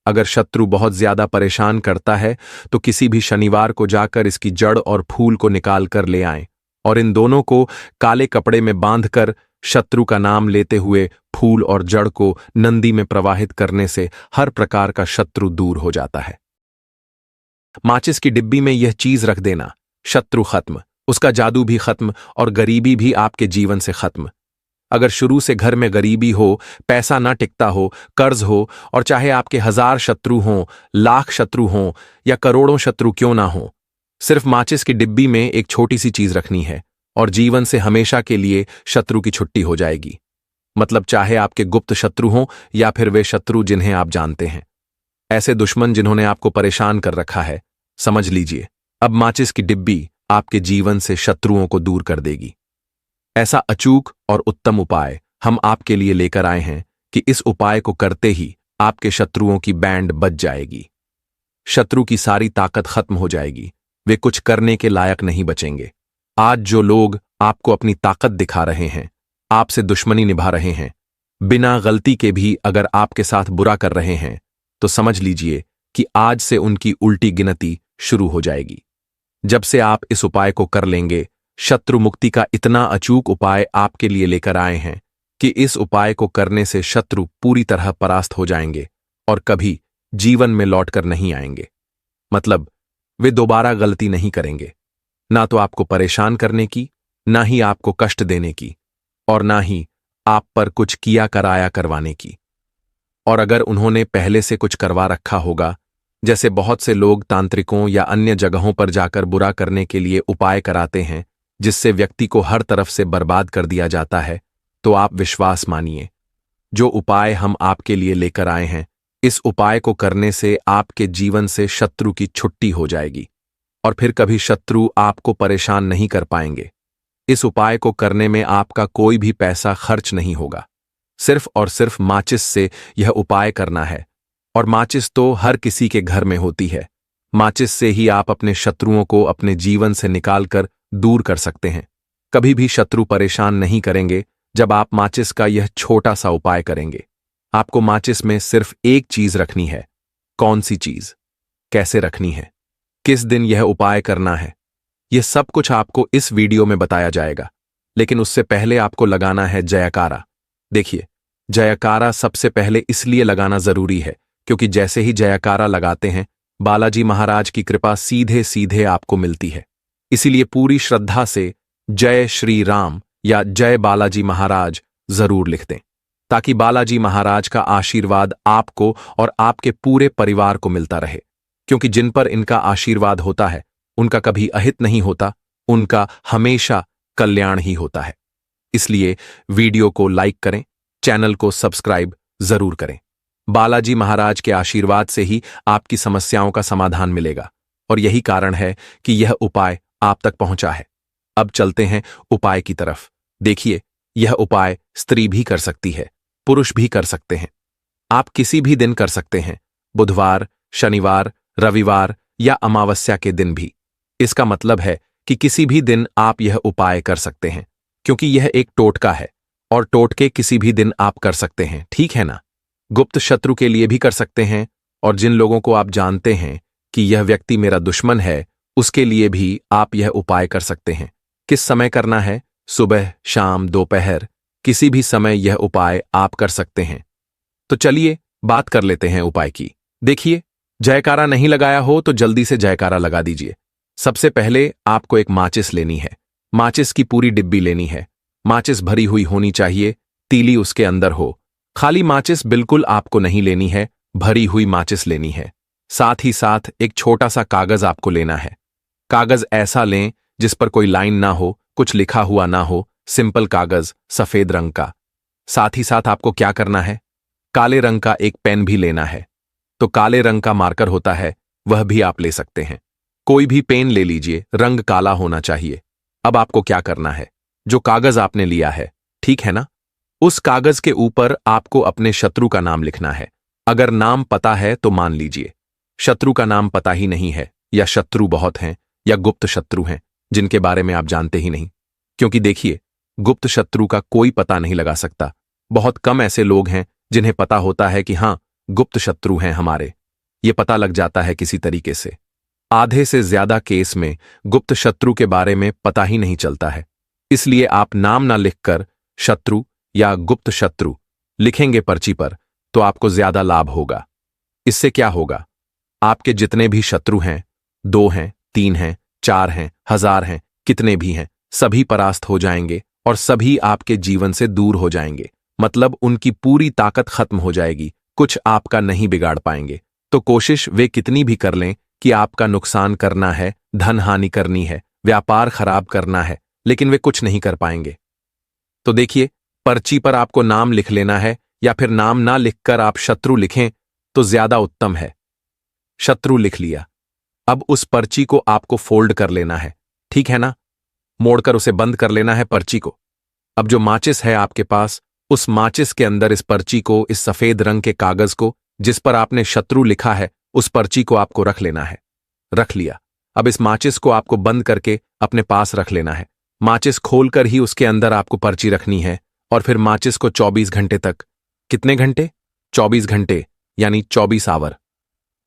अगर शत्रु बहुत ज्यादा परेशान करता है तो किसी भी शनिवार को जाकर इसकी जड़ और फूल को निकाल कर ले आएं और इन दोनों को काले कपड़े में बांधकर शत्रु का नाम लेते हुए फूल और जड़ को नंदी में प्रवाहित करने से हर प्रकार का शत्रु दूर हो जाता है। माचिस की डिब्बी में यह चीज रख देना, शत्रु खत्म, उसका जादू भी खत्म और गरीबी भी आपके जीवन से खत्म। अगर शुरू से घर में गरीबी हो, पैसा ना टिकता हो, कर्ज हो और चाहे आपके 1000 शत्रु हों, लाख शत्रु हों या करोड़ों शत्रु क्यों ना हो, सिर्फ माचिस की डिब्बी में एक छोटी सी चीज रखनी है और जीवन से हमेशा के लिए शत्रु की छुट्टी हो जाएगी। मतलब चाहे आपके गुप्त शत्रु हों या फिर वे शत्रु जिन्हें आप जानते हैं, ऐसे दुश्मन जिन्होंने आपको परेशान कर रखा है, समझ लीजिए अब माचिस की डिब्बी आपके जीवन से शत्रुओं को दूर कर देगी। ऐसा अचूक और उत्तम उपाय हम आपके लिए लेकर आए हैं कि इस उपाय को करते ही आपके शत्रुओं की बैंड बज जाएगी। शत्रु की सारी ताकत खत्म हो जाएगी, वे कुछ करने के लायक नहीं बचेंगे। आज जो लोग आपको अपनी ताकत दिखा रहे हैं, आपसे दुश्मनी निभा रहे हैं, बिना गलती के भी अगर आपके साथ बुरा कर रहे हैं, तो समझ लीजिए कि आज से उनकी उल्टी गिनती शुरू हो जाएगी। जब से आप इस उपाय को कर लेंगे, शत्रु मुक्ति का इतना अचूक उपाय आपके लिए लेकर आए हैं कि इस उपाय को करने से शत्रु पूरी तरह परास्त हो जाएंगे और कभी जीवन में लौटकर नहीं आएंगे। मतलब वे दोबारा गलती नहीं करेंगे, ना तो आपको परेशान करने की, ना ही आपको कष्ट देने की, और ना ही आप पर कुछ किया कराया करवाने की। और अगर उन्होंने पहले से कुछ करवा रखा होगा, जैसे बहुत से लोग तांत्रिकों या अन्य जगहों पर जाकर बुरा करने के लिए उपाय कराते हैं जिससे व्यक्ति को हर तरफ से बर्बाद कर दिया जाता है, तो आप विश्वास मानिए, जो उपाय हम आपके लिए लेकर आए हैं, इस उपाय को करने से आपके जीवन से शत्रु की छुट्टी हो जाएगी और फिर कभी शत्रु आपको परेशान नहीं कर पाएंगे। इस उपाय को करने में आपका कोई भी पैसा खर्च नहीं होगा, सिर्फ और सिर्फ माचिस से यह उपाय करना है। और माचिस तो हर किसी के घर में होती है। माचिस से ही आप अपने शत्रुओं को अपने जीवन से निकालकर दूर कर सकते हैं। कभी भी शत्रु परेशान नहीं करेंगे जब आप माचिस का यह छोटा सा उपाय करेंगे। आपको माचिस में सिर्फ एक चीज रखनी है। कौन सी चीज, कैसे रखनी है, किस दिन यह उपाय करना है, यह सब कुछ आपको इस वीडियो में बताया जाएगा। लेकिन उससे पहले आपको लगाना है जयकारा। देखिए, जयकारा सबसे पहले इसलिए लगाना जरूरी है क्योंकि जैसे ही जयकारा लगाते हैं, बालाजी महाराज की कृपा सीधे सीधे आपको मिलती है। इसीलिए पूरी श्रद्धा से जय श्री राम या जय बालाजी महाराज जरूर लिख दें, ताकि बालाजी महाराज का आशीर्वाद आपको और आपके पूरे परिवार को मिलता रहे। क्योंकि जिन पर इनका आशीर्वाद होता है, उनका कभी अहित नहीं होता, उनका हमेशा कल्याण ही होता है। इसलिए वीडियो को लाइक करें, चैनल को सब्सक्राइब जरूर करें। बालाजी महाराज के आशीर्वाद से ही आपकी समस्याओं का समाधान मिलेगा और यही कारण है कि यह उपाय आप तक पहुंचा है। अब चलते हैं उपाय की तरफ। देखिए, यह उपाय स्त्री भी कर सकती है, पुरुष भी कर सकते हैं। आप किसी भी दिन कर सकते हैं, बुधवार, शनिवार, रविवार या अमावस्या के दिन भी। इसका मतलब है कि किसी भी दिन आप यह उपाय कर सकते हैं, क्योंकि यह एक टोटका है और टोटके किसी भी दिन आप कर सकते हैं, ठीक है ना। गुप्त शत्रु के लिए भी कर सकते हैं और जिन लोगों को आप जानते हैं कि यह व्यक्ति मेरा दुश्मन है, उसके लिए भी आप यह उपाय कर सकते हैं। किस समय करना है? सुबह, शाम, दोपहर, किसी भी समय यह उपाय आप कर सकते हैं। तो चलिए बात कर लेते हैं उपाय की। देखिए, जयकारा नहीं लगाया हो तो जल्दी से जयकारा लगा दीजिए। सबसे पहले आपको एक माचिस लेनी है। माचिस की पूरी डिब्बी लेनी है। माचिस भरी हुई होनी चाहिए, तीली उसके अंदर हो। खाली माचिस बिल्कुल आपको नहीं लेनी है, भरी हुई माचिस लेनी है। साथ ही साथ एक छोटा सा कागज आपको लेना है। कागज ऐसा लें जिस पर कोई लाइन ना हो, कुछ लिखा हुआ ना हो, सिंपल कागज, सफेद रंग का। साथ ही साथ आपको क्या करना है? काले रंग का एक पेन भी लेना है। तो काले रंग का मार्कर होता है, वह भी आप ले सकते हैं। कोई भी पेन ले लीजिए, रंग काला होना चाहिए। अब आपको क्या करना है? जो कागज आपने लिया है, ठीक है ना, उस कागज के ऊपर आपको अपने शत्रु का नाम लिखना है। अगर नाम पता है तो मान लीजिए। शत्रु का नाम पता ही नहीं है, या शत्रु बहुत हैं, या गुप्त शत्रु हैं जिनके बारे में आप जानते ही नहीं। क्योंकि देखिए, गुप्त शत्रु का कोई पता नहीं लगा सकता। बहुत कम ऐसे लोग हैं जिन्हें पता होता है कि हां, गुप्त शत्रु हैं हमारे। ये पता लग जाता है किसी तरीके से। आधे से ज्यादा केस में गुप्त शत्रु के बारे में पता ही नहीं चलता है। इसलिए आप नाम ना लिखकर शत्रु या गुप्त शत्रु लिखेंगे पर्ची पर, तो आपको ज्यादा लाभ होगा। इससे क्या होगा? आपके जितने भी शत्रु हैं, 2 हैं, 3 हैं, 4 हैं, 1000 हैं, कितने भी हैं, सभी परास्त हो जाएंगे और सभी आपके जीवन से दूर हो जाएंगे। मतलब उनकी पूरी ताकत खत्म हो जाएगी, कुछ आपका नहीं बिगाड़ पाएंगे। तो कोशिश वे कितनी भी कर लें कि आपका नुकसान करना है, धन हानि करनी है, व्यापार खराब करना है, लेकिन वे कुछ नहीं कर पाएंगे। तो देखिए, पर्ची पर आपको नाम लिख लेना है, या फिर नाम ना लिखकर आप शत्रु लिखें तो ज्यादा उत्तम है। शत्रु लिख लिया। अब उस पर्ची को आपको फोल्ड कर लेना है, ठीक है ना। मोड़कर उसे बंद कर लेना है पर्ची को। अब जो माचिस है आपके पास, उस माचिस के अंदर इस पर्ची को, इस सफेद रंग के कागज को जिस पर आपने शत्रु लिखा है, उस पर्ची को आपको रख लेना है। रख लिया। अब इस माचिस को आपको बंद करके अपने पास रख लेना है। माचिस खोलकर ही उसके अंदर आपको पर्ची रखनी है और फिर माचिस को 24 घंटे तक, कितने घंटे? 24 घंटे, यानी 24 आवर।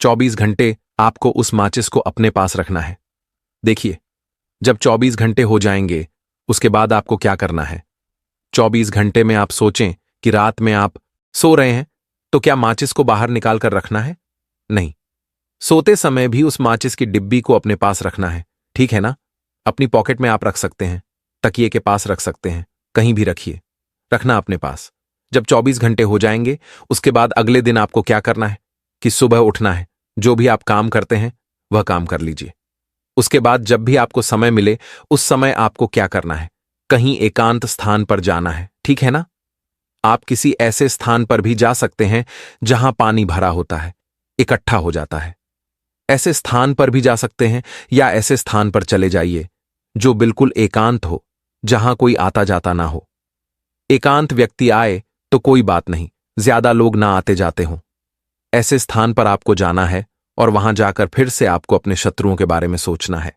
24 घंटे आपको उस माचिस को अपने पास रखना है। देखिए, जब 24 घंटे हो जाएंगे, उसके बाद आपको क्या करना है? 24 घंटे में आप सोचें कि रात में आप सो रहे हैं, तो क्या माचिस को बाहर निकाल कर रखना है? नहीं। सोते समय भी उस माचिस की डिब्बी को अपने पास रखना है, ठीक है ना? अपनी पॉकेट में आप रख सकते हैं, तकिए के पास रख सकते हैं, कहीं भी रखिए, रखना अपने पास। जब 24 घंटे हो जाएंगे, उसके बाद अगले दिन आपको क्या करना है कि सुबह उठना है, जो भी आप काम करते हैं वह काम कर लीजिए। उसके बाद जब भी आपको समय मिले, उस समय आपको क्या करना है? कहीं एकांत स्थान पर जाना है, ठीक है ना? आप किसी ऐसे स्थान पर भी जा सकते हैं जहां पानी भरा होता है, इकट्ठा हो जाता है। ऐसे स्थान पर भी जा सकते हैं, या ऐसे स्थान पर चले जाइए जो बिल्कुल एकांत हो, जहां कोई आता जाता ना हो। एकांत व्यक्ति आए तो कोई बात नहीं, ज्यादा लोग ना आते जाते हों। ऐसे स्थान पर आपको जाना है और वहां जाकर फिर से आपको अपने शत्रुओं के बारे में सोचना है।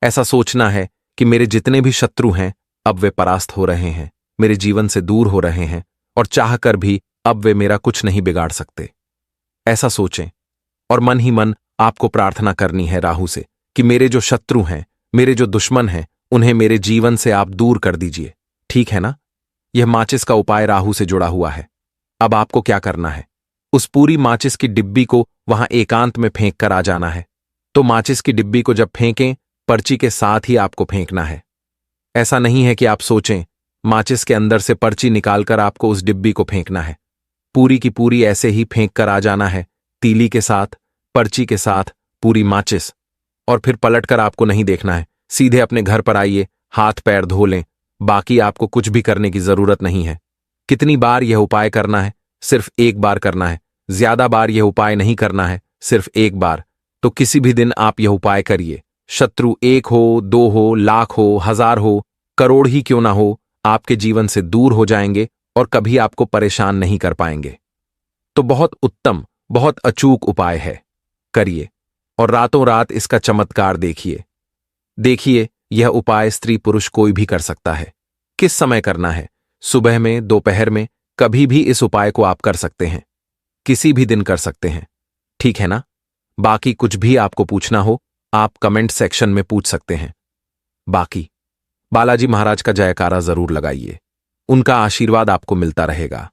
ऐसा सोचना है कि मेरे जितने भी शत्रु हैं, अब वे परास्त हो रहे हैं, मेरे जीवन से दूर हो रहे हैं, और चाहकर भी अब वे मेरा कुछ नहीं बिगाड़ सकते। ऐसा सोचें और मन ही मन आपको प्रार्थना करनी है राहु से कि मेरे जो शत्रु हैं, मेरे जो दुश्मन हैं, उन्हें मेरे जीवन से आप दूर कर दीजिए, ठीक है ना? यह माचिस का उपाय राहु से जुड़ा हुआ है। अब आपको क्या करना है? उस पूरी माचिस की डिब्बी को वहां एकांत में फेंक कर आ जाना है। तो माचिस की डिब्बी को जब फेंकें, पर्ची के साथ ही आपको फेंकना है। ऐसा नहीं है कि आप सोचें माचिस के अंदर से पर्ची निकालकर आपको उस डिब्बी को फेंकना है। पूरी की पूरी ऐसे ही फेंक कर आ जाना है, तीली के साथ, पर्ची के साथ, पूरी माचिस। और फिर पलटकर आपको नहीं देखना है, सीधे अपने घर पर आइए, हाथ पैर धो लें। बाकी आपको कुछ भी करने की जरूरत नहीं है। कितनी बार यह उपाय करना है? सिर्फ एक बार करना है। ज्यादा बार यह उपाय नहीं करना है, सिर्फ एक बार। तो किसी भी दिन आप यह उपाय करिए। शत्रु 1 हो, 2 हो, लाख हो, 1000 हो, करोड़ ही क्यों ना हो, आपके जीवन से दूर हो जाएंगे और कभी आपको परेशान नहीं कर पाएंगे। तो बहुत उत्तम, बहुत अचूक उपाय है, करिए और रातों रात इसका चमत्कार देखिए। देखिए, यह उपाय स्त्री पुरुष कोई भी कर सकता है। किस समय करना है? सुबह में, दोपहर में, कभी भी इस उपाय को आप कर सकते हैं। किसी भी दिन कर सकते हैं, ठीक है ना? बाकी कुछ भी आपको पूछना हो, आप कमेंट सेक्शन में पूछ सकते हैं। बाकी बालाजी महाराज का जयकारा जरूर लगाइए। उनका आशीर्वाद आपको मिलता रहेगा।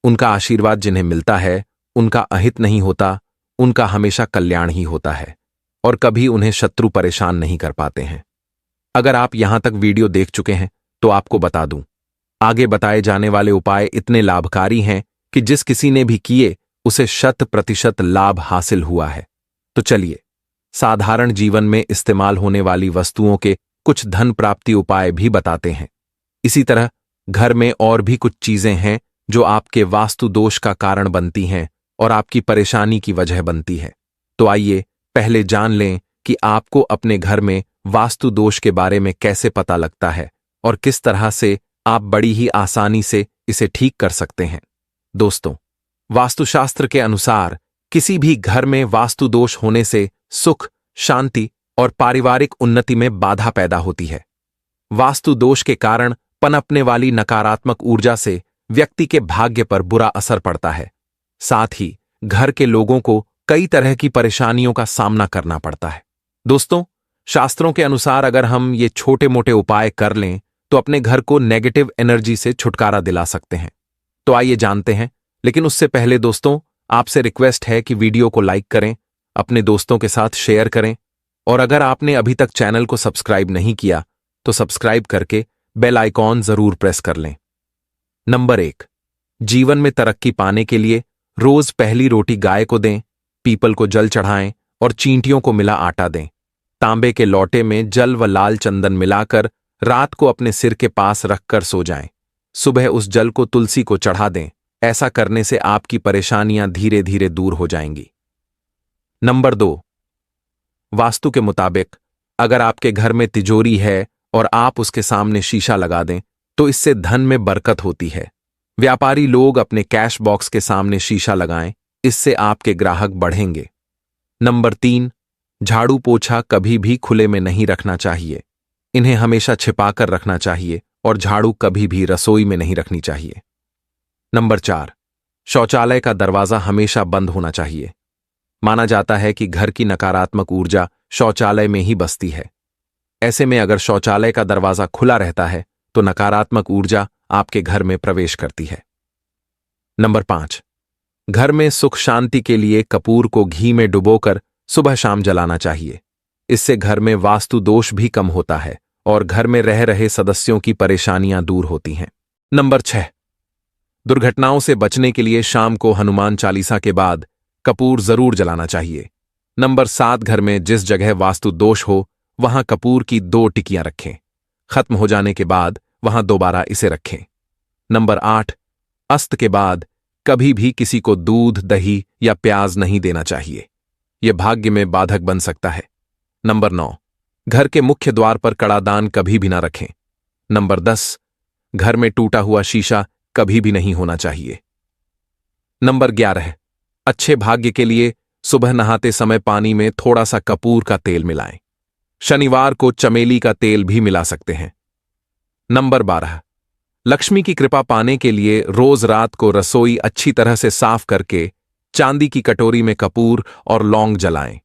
उनका आशीर्वाद जिन्हें मिलता है, उनका अहित नहीं होता, उनका हमेशा कल्याण ही होता है और कभी उन्हें शत्रु परेशान नहीं कर पाते हैं। अगर आप यहां तक वीडियो देख चुके हैं तो आपको बता दूं, आगे बताए जाने वाले उपाय इतने लाभकारी हैं कि जिस किसी ने भी किए उसे 100% लाभ हासिल हुआ है। तो चलिए, साधारण जीवन में इस्तेमाल होने वाली वस्तुओं के कुछ धन प्राप्ति उपाय भी बताते हैं। इसी तरह घर में और भी कुछ चीजें हैं जो आपके वास्तु दोष का कारण बनती हैं और आपकी परेशानी की वजह बनती है। तो आइए पहले जान लें कि आपको अपने घर में वास्तु दोष के बारे में कैसे पता लगता है और किस तरह से आप बड़ी ही आसानी से इसे ठीक कर सकते हैं। दोस्तों, वास्तुशास्त्र के अनुसार किसी भी घर में वास्तु दोष होने से सुख, शांति और पारिवारिक उन्नति में बाधा पैदा होती है। वास्तु दोष के कारण पनपने वाली नकारात्मक ऊर्जा से व्यक्ति के भाग्य पर बुरा असर पड़ता है। साथ ही घर के लोगों को कई तरह की परेशानियों का सामना करना पड़ता है। दोस्तों, शास्त्रों के अनुसार अगर हम ये छोटे मोटे उपाय कर लें तो अपने घर को नेगेटिव एनर्जी से छुटकारा दिला सकते हैं। तो आइए जानते हैं, लेकिन उससे पहले दोस्तों, आपसे रिक्वेस्ट है कि वीडियो को लाइक करें, अपने दोस्तों के साथ शेयर करें और अगर आपने अभी तक चैनल को सब्सक्राइब नहीं किया तो सब्सक्राइब करके बेल आइकॉन जरूर प्रेस कर लें। नंबर 1, जीवन में तरक्की पाने के लिए रोज पहली रोटी गाय को दें, पीपल को जल चढ़ाएं और चींटियों को मिला आटा दें। तांबे के लोटे में जल व लाल चंदन मिलाकर रात को अपने सिर के पास रखकर सो जाएं। सुबह उस जल को तुलसी को चढ़ा दें। ऐसा करने से आपकी परेशानियां धीरे धीरे दूर हो जाएंगी। नंबर 2, वास्तु के मुताबिक अगर आपके घर में तिजोरी है और आप उसके सामने शीशा लगा दें तो इससे धन में बरकत होती है। व्यापारी लोग अपने कैश बॉक्स के सामने शीशा लगाएं, इससे आपके ग्राहक बढ़ेंगे। नंबर 3, झाड़ू पोछा कभी भी खुले में नहीं रखना चाहिए। इन्हें हमेशा छिपाकर रखना चाहिए और झाड़ू कभी भी रसोई में नहीं रखनी चाहिए। नंबर 4, शौचालय का दरवाजा हमेशा बंद होना चाहिए। माना जाता है कि घर की नकारात्मक ऊर्जा शौचालय में ही बसती है। ऐसे में अगर शौचालय का दरवाजा खुला रहता है तो नकारात्मक ऊर्जा आपके घर में प्रवेश करती है। नंबर 5, घर में सुख शांति के लिए कपूर को घी में डुबोकर सुबह शाम जलाना चाहिए। इससे घर में वास्तु दोष भी कम होता है और घर में रह रहे सदस्यों की परेशानियां दूर होती हैं। नंबर 6, दुर्घटनाओं से बचने के लिए शाम को हनुमान चालीसा के बाद कपूर जरूर जलाना चाहिए। नंबर 7, घर में जिस जगह वास्तु दोष हो वहां कपूर की 2 टिकियां रखें। खत्म हो जाने के बाद वहां दोबारा इसे रखें। नंबर 8, अस्त के बाद कभी भी किसी को दूध, दही या प्याज नहीं देना चाहिए। यह भाग्य में बाधक बन सकता है। नंबर 9, घर के मुख्य द्वार पर कड़ादान कभी भी ना रखें। नंबर 10, घर में टूटा हुआ शीशा कभी भी नहीं होना चाहिए। नंबर 11, अच्छे भाग्य के लिए सुबह नहाते समय पानी में थोड़ा सा कपूर का तेल मिलाएं। शनिवार को चमेली का तेल भी मिला सकते हैं। नंबर 12, लक्ष्मी की कृपा पाने के लिए रोज रात को रसोई अच्छी तरह से साफ करके चांदी की कटोरी में कपूर और लौंग जलाएं।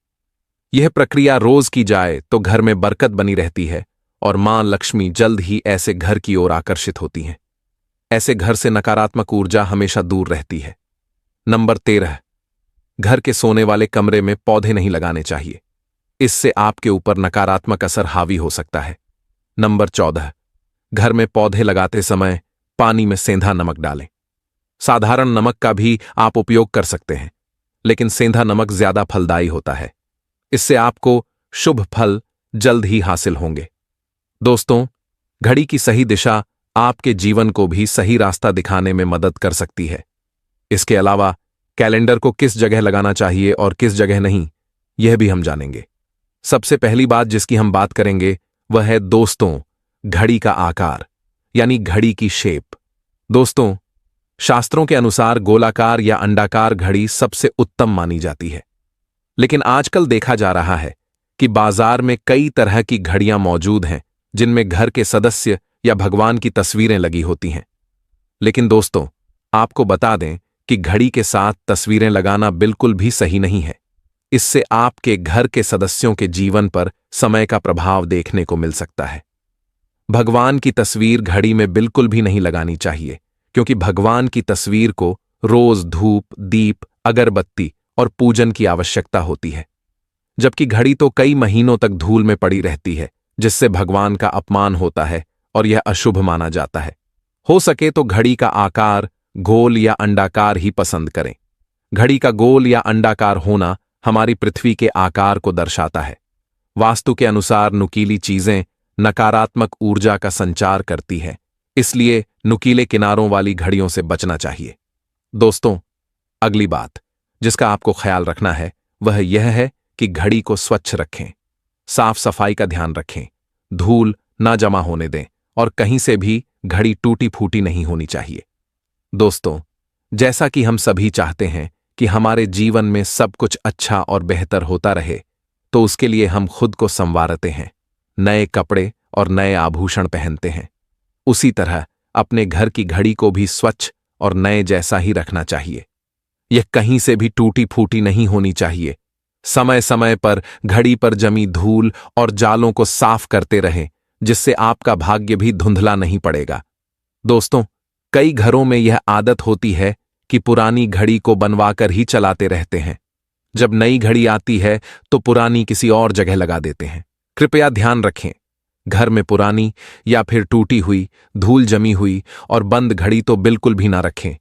यह प्रक्रिया रोज की जाए तो घर में बरकत बनी रहती है और मां लक्ष्मी जल्द ही ऐसे घर की ओर आकर्षित होती हैं। ऐसे घर से नकारात्मक ऊर्जा हमेशा दूर रहती है। नंबर 13, घर के सोने वाले कमरे में पौधे नहीं लगाने चाहिए। इससे आपके ऊपर नकारात्मक असर हावी हो सकता है। नंबर 14, घर में पौधे लगाते समय पानी में सेंधा नमक डालें। साधारण नमक का भी आप उपयोग कर सकते हैं, लेकिन सेंधा नमक ज्यादा फलदायी होता है। इससे आपको शुभ फल जल्द ही हासिल होंगे। दोस्तों, घड़ी की सही दिशा आपके जीवन को भी सही रास्ता दिखाने में मदद कर सकती है। इसके अलावा कैलेंडर को किस जगह लगाना चाहिए और किस जगह नहीं, यह भी हम जानेंगे। सबसे पहली बात जिसकी हम बात करेंगे वह है दोस्तों, घड़ी का आकार यानी घड़ी की शेप। दोस्तों, शास्त्रों के अनुसार गोलाकार या अंडाकार घड़ी सबसे उत्तम मानी जाती है, लेकिन आजकल देखा जा रहा है कि बाजार में कई तरह की घड़ियां मौजूद हैं जिनमें घर के सदस्य या भगवान की तस्वीरें लगी होती हैं। लेकिन दोस्तों, आपको बता दें कि घड़ी के साथ तस्वीरें लगाना बिल्कुल भी सही नहीं है। इससे आपके घर के सदस्यों के जीवन पर समय का प्रभाव देखने को मिल सकता है। भगवान की तस्वीर घड़ी में बिल्कुल भी नहीं लगानी चाहिए, क्योंकि भगवान की तस्वीर को रोज धूप, दीप, अगरबत्ती और पूजन की आवश्यकता होती है, जबकि घड़ी तो कई महीनों तक धूल में पड़ी रहती है, जिससे भगवान का अपमान होता है और यह अशुभ माना जाता है। हो सके तो घड़ी का आकार गोल या अंडाकार ही पसंद करें। घड़ी का गोल या अंडाकार होना हमारी पृथ्वी के आकार को दर्शाता है। वास्तु के अनुसार नुकीली चीजें नकारात्मक ऊर्जा का संचार करती है, इसलिए नुकीले किनारों वाली घड़ियों से बचना चाहिए। दोस्तों, अगली बात जिसका आपको ख्याल रखना है वह यह है कि घड़ी को स्वच्छ रखें, साफ सफाई का ध्यान रखें, धूल ना जमा होने दें और कहीं से भी घड़ी टूटी फूटी नहीं होनी चाहिए। दोस्तों, जैसा कि हम सभी चाहते हैं कि हमारे जीवन में सब कुछ अच्छा और बेहतर होता रहे, तो उसके लिए हम खुद को संवारते हैं, नए कपड़े और नए आभूषण पहनते हैं। उसी तरह अपने घर की घड़ी को भी स्वच्छ और नए जैसा ही रखना चाहिए। यह कहीं से भी टूटी फूटी नहीं होनी चाहिए। समय समय पर घड़ी पर जमी धूल और जालों को साफ करते रहें, जिससे आपका भाग्य भी धुंधला नहीं पड़ेगा। दोस्तों, कई घरों में यह आदत होती है कि पुरानी घड़ी को बनवाकर ही चलाते रहते हैं। जब नई घड़ी आती है तो पुरानी किसी और जगह लगा देते हैं। कृपया ध्यान रखें, घर में पुरानी या फिर टूटी हुई, धूल जमी हुई और बंद घड़ी तो बिल्कुल भी ना रखें,